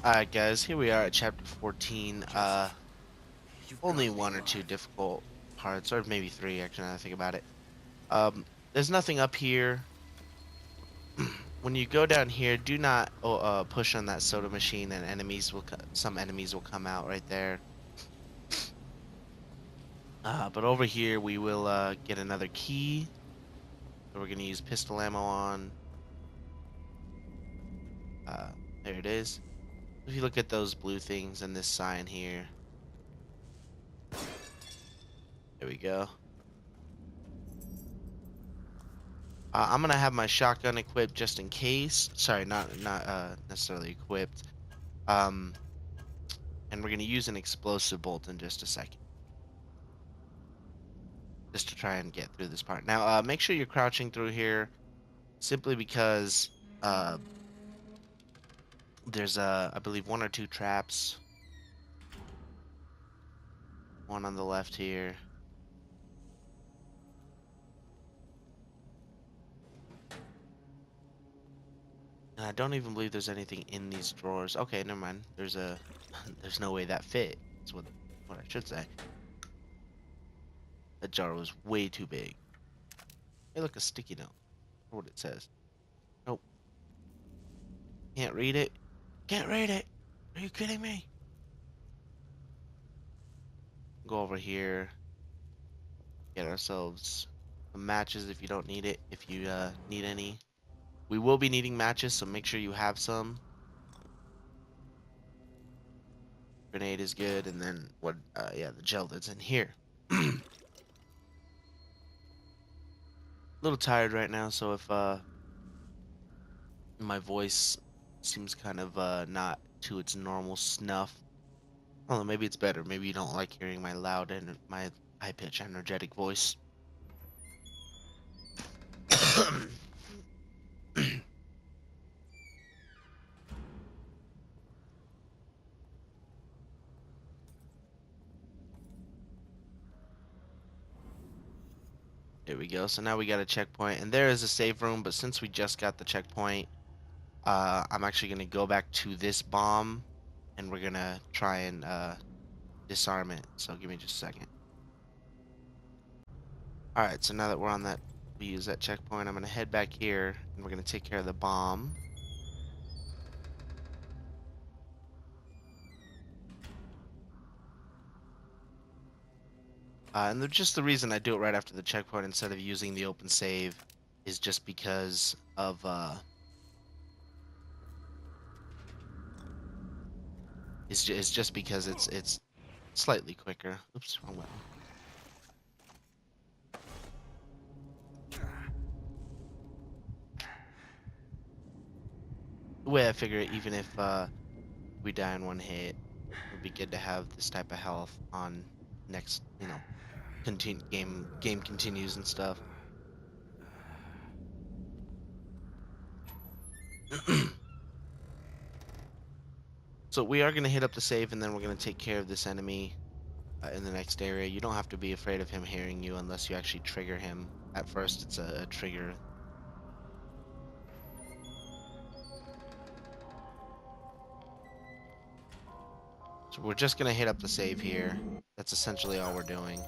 Alright guys, here we are at chapter 14. Only one or two difficult parts, or maybe three actually now that I think about it. There's nothing up here. When you go down here, do not push on that soda machine and some enemies will come out right there. But over here we will get another key that we're going to use pistol ammo on. Uh, there it is. If you look at those blue things and this sign here. There we go. I'm gonna have my shotgun equipped just in case. Sorry, not necessarily equipped. Um, and we're gonna use an explosive bolt in just a second, just to try and get through this part. Now, make sure you're crouching through here, simply because uh, there's I believe one or two traps. One on the left here. And I don't even believe there's anything in these drawers. Okay, never mind. There's no way that fit. That's what I should say. That jar was way too big. Hey, look, a sticky note. Or what it says. Nope. Can't read it. Can't read it. Are you kidding me? Go over here. Get ourselves some matches if you don't need it. If you need any. We will be needing matches, so make sure you have some. Grenade is good, and then what? Yeah, the gel that's in here. A little tired right now, so if my voice seems kind of not to its normal snuff, I don't know, maybe it's better. Maybe you don't like hearing my loud and my high pitch energetic voice. There we go. So now we got a checkpoint, and there is a save room, but since we just got the checkpoint, I'm actually going to go back to this bomb, and we're going to try and disarm it. So give me just a second. Alright, so now that we're on that, we use that checkpoint, I'm going to head back here, and we're going to take care of the bomb. And just the reason I do it right after the checkpoint instead of using the open save is just because of is just because it's slightly quicker. Oops, wrong button. The way I figure it, even if we die in one hit, it would be good to have this type of health on next, game continues and stuff. So we are gonna hit up the save, and then we're gonna take care of this enemy in the next area. You don't have to be afraid of him hearing you unless you actually trigger him. At first, it's a trigger. So we're just gonna hit up the save here. That's essentially all we're doing.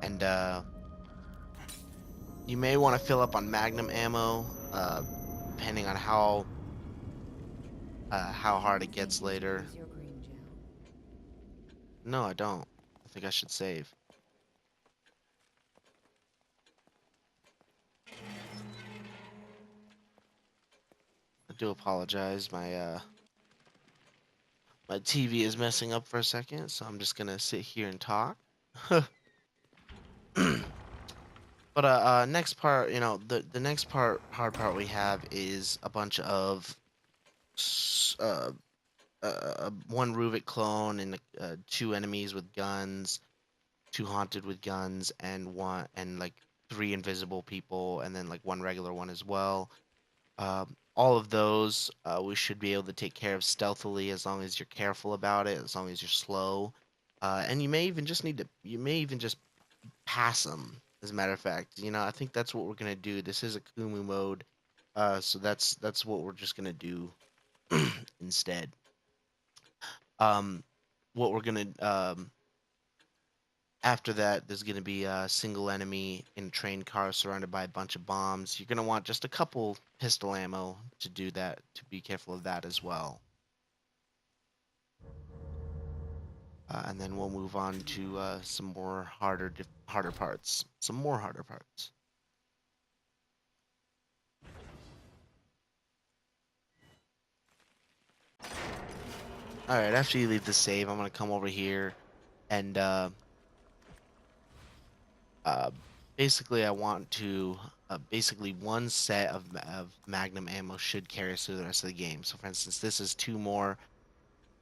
And you may want to fill up on magnum ammo, depending on how hard it gets later. No, I don't. I think I should save. I do apologize. My TV is messing up for a second, so I'm just gonna sit here and talk. But next part, the next hard part we have is a bunch of uh, one Ruvik clone and two enemies with guns, two haunted with guns, and like three invisible people, and then like one regular one as well. All of those we should be able to take care of stealthily as long as you're careful about it, as long as you're slow. And you may even just pass them. As a matter of fact, I think that's what we're gonna do. This is a AKUMU mode, so that's what we're just gonna do. instead. Um, what we're gonna After that, there's gonna be a single enemy in a train car surrounded by a bunch of bombs. You're gonna want just a couple pistol ammo to do that. To be careful of that as well. And then we'll move on to some more harder parts. Some more harder parts. All right. After you leave the save, I'm gonna come over here and uh, basically I want to basically one set of Magnum ammo should carry us through the rest of the game. So for instance, this is two more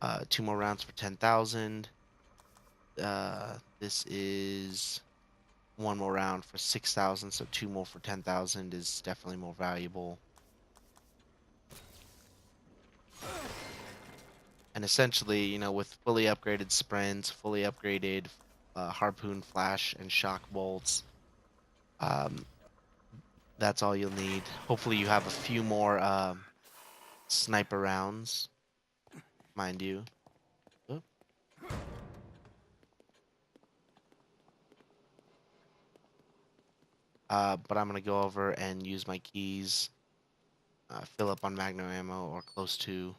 rounds for 10,000. This is one more round for 6,000. So two more for 10,000 is definitely more valuable. And essentially, with fully upgraded sprints, fully upgraded harpoon, flash, and shock bolts, um, that's all you'll need. Hopefully, you have a few more sniper rounds, mind you. Oop. But I'm gonna go over and use my keys, fill up on Magnum ammo or close to,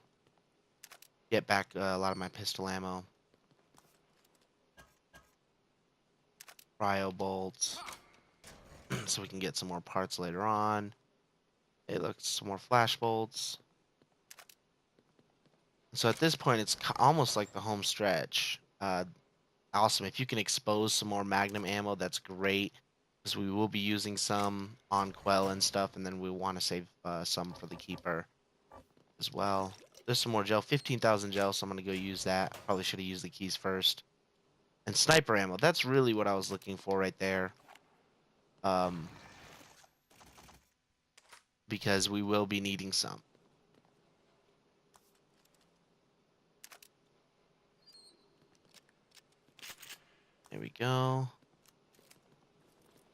get back a lot of my pistol ammo, cryo bolts, so we can get some more parts later on. Hey, look, some more flash bolts. So at this point, it's almost like the home stretch. Awesome. If you can expose some more Magnum ammo, that's great. Because we will be using some on Quell and stuff, and then we want to save some for the Keeper as well. There's some more gel, 15,000 gel, so I'm going to go use that. Probably should have used the keys first. And sniper ammo, that's really what I was looking for right there. Because we will be needing some. There we go.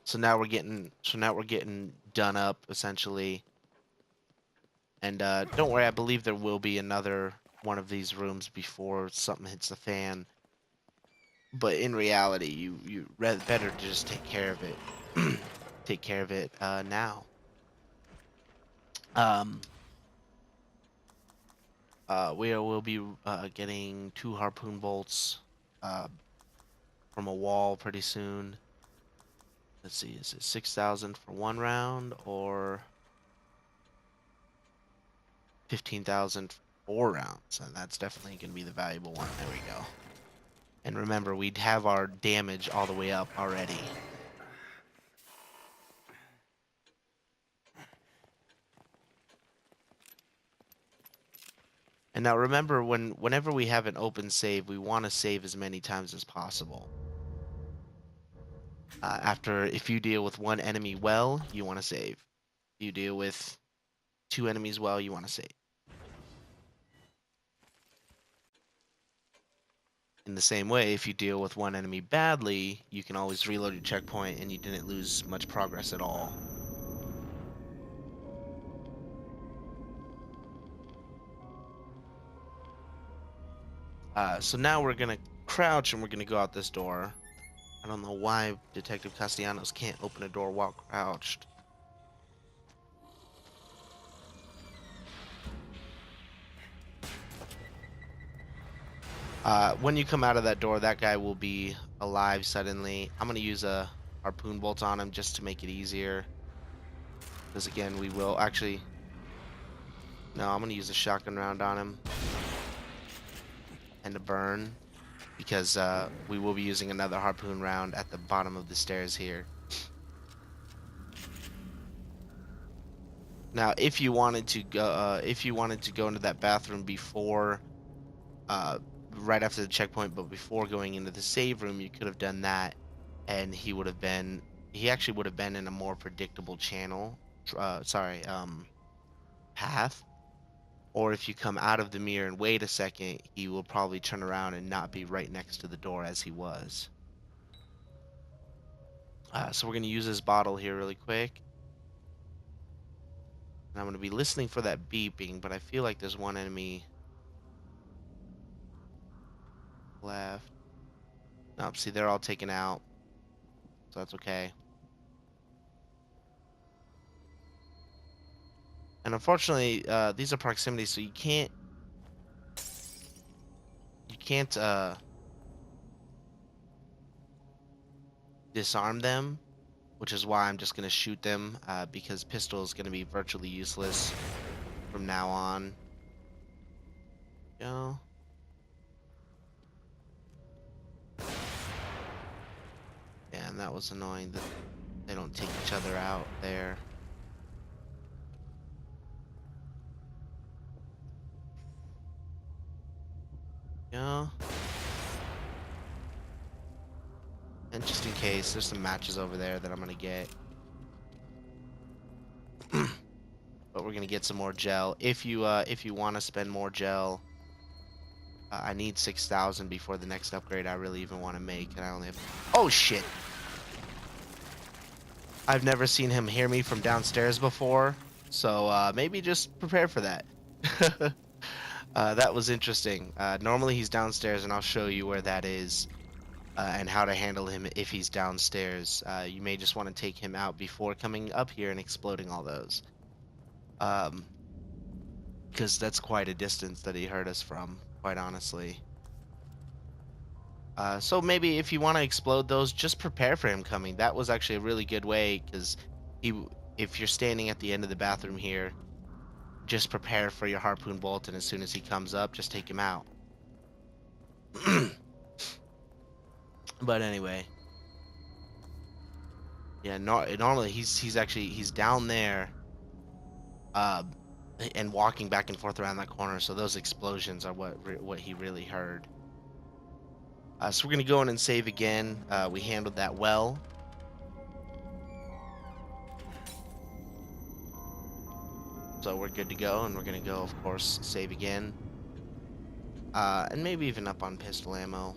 So now we're getting done up essentially. And don't worry, I believe there will be another one of these rooms before something hits the fan. But in reality, you better to just take care of it. Take care of it now. Um, we will be getting 2 harpoon bolts uh, from a wall pretty soon. Let's see, is it 6,000 for one round or 15,000 for 4 rounds? And that's definitely going to be the valuable one. There we go. And remember, we'd have our damage all the way up already. And now remember, whenever we have an open save, we want to save as many times as possible. If you deal with one enemy well, you want to save. If you deal with 2 enemies well, you want to save. In the same way, if you deal with one enemy badly, you can always reload your checkpoint and you didn't lose much progress at all. So now we're gonna crouch and we're gonna go out this door. I don't know why Detective Castellanos can't open a door while crouched. When you come out of that door, that guy will be alive suddenly. I'm gonna use a harpoon bolt on him just to make it easier. Because again, we will actually... No, I'm gonna use a shotgun round on him. And a burn. Because we will be using another harpoon round at the bottom of the stairs here. Now, if you wanted to go into that bathroom before, uh, right after the checkpoint, but before going into the save room, you could have done that, and he actually would have been in a more predictable path. Or if you come out of the mirror and wait a second, he will probably turn around and not be right next to the door as he was. So we're gonna use this bottle here really quick. And I'm going to be listening for that beeping, but I feel like there's one enemy left. Nope, see, they're all taken out, so that's okay. And unfortunately, these are proximity, so you can't disarm them, which is why I'm just gonna shoot them, because pistol is gonna be virtually useless from now on. Go. Yeah, and that was annoying that they don't take each other out there. Go. And just in case, there's some matches over there that I'm gonna get. But we're gonna get some more gel. If you want to spend more gel, I need 6,000 before the next upgrade I really even want to make, and I only have. Oh shit! I've never seen him hear me from downstairs before, so maybe just prepare for that. That was interesting. Normally he's downstairs, and I'll show you where that is and how to handle him if he's downstairs. You may just want to take him out before coming up here and exploding all those. Because that's quite a distance that he heard us from, quite honestly. So maybe if you want to explode those, just prepare for him coming. That was actually a really good way, because if you're standing at the end of the bathroom here, just prepare for your harpoon bolt, and as soon as he comes up, just take him out. But anyway, yeah. Normally he's down there, uh, and walking back and forth around that corner. So those explosions are what he really heard. So we're gonna go in and save again. We handled that well. So we're good to go, and we're gonna go, of course, save again. And maybe even up on pistol ammo.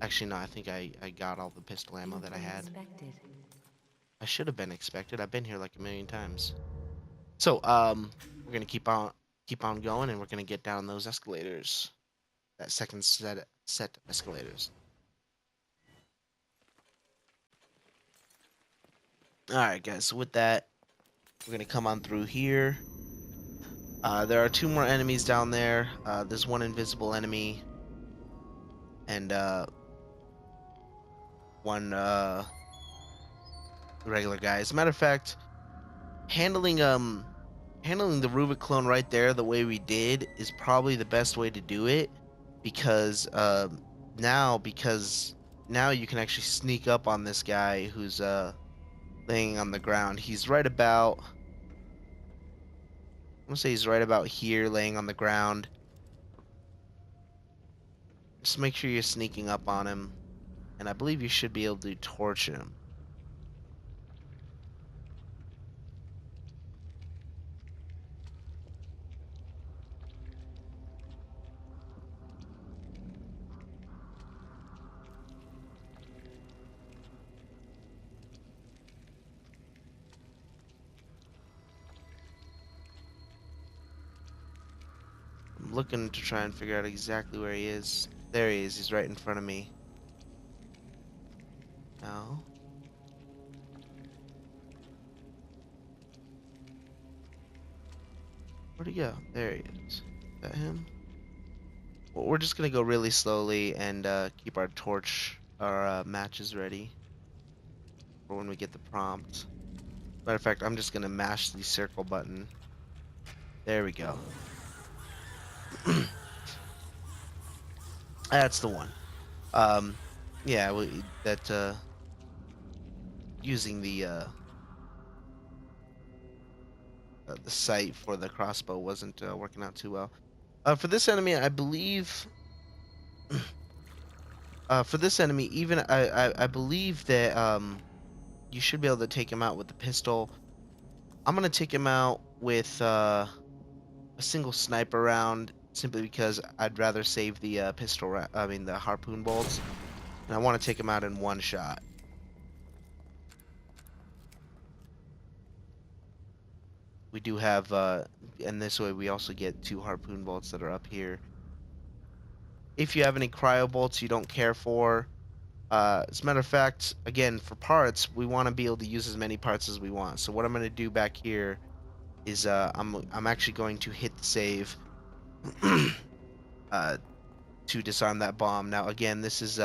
Actually, no, I think I got all the pistol ammo that I had. I should have been expected. I've been here like a million times. So, we're gonna keep on going, and we're gonna get down those escalators. That second set of escalators. All right, guys. So with that, we're gonna come on through here. There are two more enemies down there. There's one invisible enemy, and one regular guy. As a matter of fact, handling handling the Rubik clone right there the way we did is probably the best way to do it, because now you can actually sneak up on this guy who's laying on the ground. He's right about, I'm gonna say he's right about here, laying on the ground. Just make sure you're sneaking up on him, and I believe you should be able to torch him. I'm looking to try and figure out exactly where he is. There he is. He's right in front of me. No. Where'd he go? There he is. Is that him? Well, we're just gonna go really slowly and keep our matches ready for when we get the prompt. Matter of fact, I'm just gonna mash the circle button. There we go. That's the one. Yeah, using the sight for the crossbow wasn't working out too well. For this enemy, I believe. For this enemy, even I believe that you should be able to take him out with the pistol. I'm gonna take him out with a single sniper round, simply because I'd rather save the the harpoon bolts, and I want to take him out in one shot. We do have, and this way we also get 2 harpoon bolts that are up here. If you have any cryo bolts you don't care for, as a matter of fact, again, for parts, we want to be able to use as many parts as we want. So what I'm going to do back here is I'm actually going to hit the save uh, to disarm that bomb. Now again, this is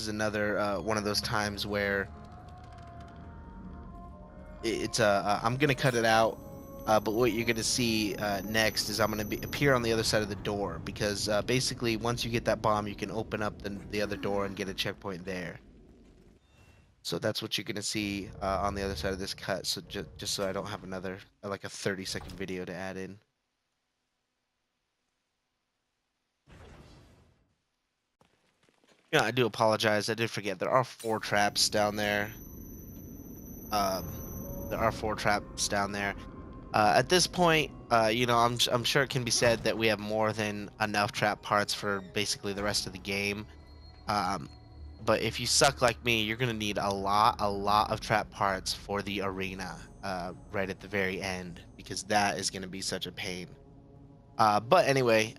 another one of those times where it's I'm gonna cut it out, but what you're gonna see next is I'm gonna appear on the other side of the door because basically once you get that bomb, you can open up the other door and get a checkpoint there. So that's what you're gonna see on the other side of this cut. So just so I don't have another like a 30-second video to add in. Yeah, I do apologize. I did forget. There are 4 traps down there. Um, there are 4 traps down there. At this point, you know, I'm sure it can be said that we have more than enough trap parts for basically the rest of the game. Um, but if you suck like me, you're gonna need a lot of trap parts for the arena, right at the very end, because that is gonna be such a pain. But anyway,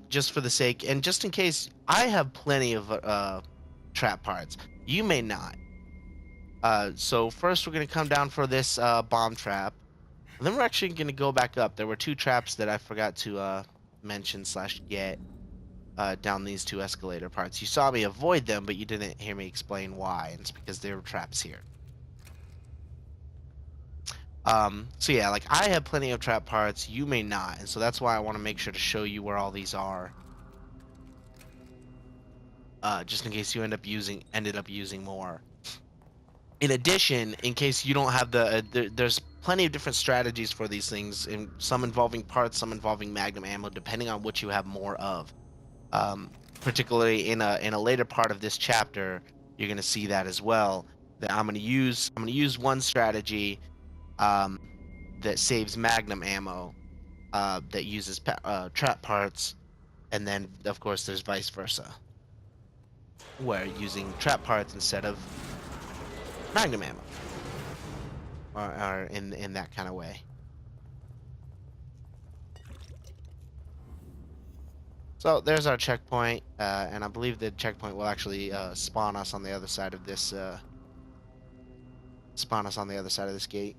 just for the sake, and just in case, I have plenty of trap parts. You may not. So first we're gonna come down for this bomb trap. And then we're actually going to go back up. There were 2 traps that I forgot to mention slash get down these 2 escalator parts. You saw me avoid them, but you didn't hear me explain why. And it's because there were traps here. So yeah, like I have plenty of trap parts. You may not. And so that's why I want to make sure to show you where all these are. Just in case you ended up using more. In addition, in case you don't have there's plenty of different strategies for these things, and some involving parts, some involving magnum ammo, depending on what you have more of. Particularly in a later part of this chapter, you're gonna see that as well. That I'm gonna use one strategy um, that saves magnum ammo, that uses trap parts, and then of course there's vice versa, where using trap parts instead of magnum ammo. Or in that kind of way. So there's our checkpoint, and I believe the checkpoint will actually spawn us on the other side of this gate.